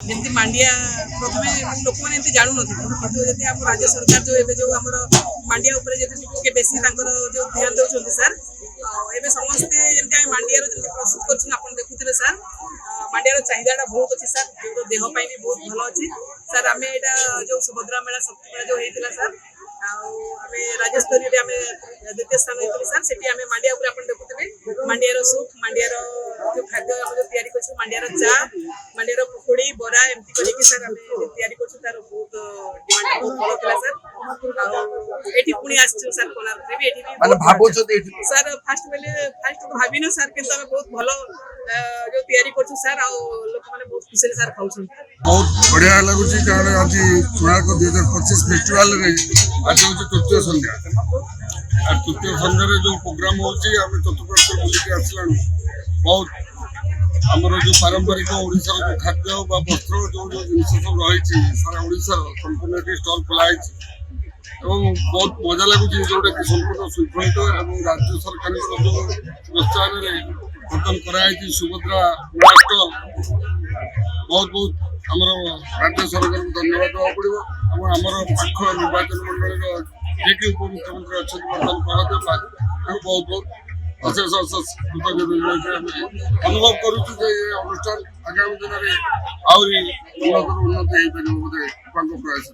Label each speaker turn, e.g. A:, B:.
A: जमी मांडिया प्रथम लोक मैंने जानू ना कि आम राज्य सरकार जो एवं जो आम मांडिया बेसी जो ध्यान दौरान सर एवं समस्ते जमी मांडिया प्रस्तुत कर देखुए सर मांडिया चाहिदा बहुत अच्छी सर जो देहपाई भी बहुत भल अच्छी सर आम यहाँ जो सुभद्रा मेला शक्ति मेला जो होता सर आम राज्य स्तर द्वितीय स्थान होती सर से मांडिया देखुए मांडिया सूप मांडिया जो खाद्य आम जो तैयारी कर मांडिया चा मांडिया पकोड़ी बरा एमती करके सर आम तैयारी कर तार बहुत डिमांड बहुत भल सर ये पुणी आसचु सर कोणार्क सर फास्ट बेले फास्ट भाविनु सर कि बहुत भल जो तैयारी कर सर लोक मैंने बहुत खुशी सर खाऊ
B: बहुत बढ़िया लगुच कारण आज कोणार्क 2025 फेस्टिवल आज हूँ तृतीय संध्या तृतीय संध्यार जो प्रोग्राम होम चतुर्थ बुलिक आसला बहुत आमर जो पारंपरिक ओडिशा जो खाद्य वस्त्र जो जो जिन सब रही सारा ओडिशा संपूर्ण स्टल खोलाई बहुत मजा लगुच जोटा कि संपूर्ण श्रृंखलित और राज्य सरकार जो प्रोत्साहन बर्तन कराई सुभद्रा स्टल बहुत बहुत आमर राज्य सरकार को धन्यवाद देवा पड़ो और आमर पाख निर्वाचन मंडल जी कि उपमुख्यमंत्री अच्छा बर्तन प्रहदेव बहुत बहुत अशेष अशेष कृतज्ञता अनुभव करुचु अनुष्ठान आगामी दिन में आहरी उन्नत हो पार बोधे प्रयास।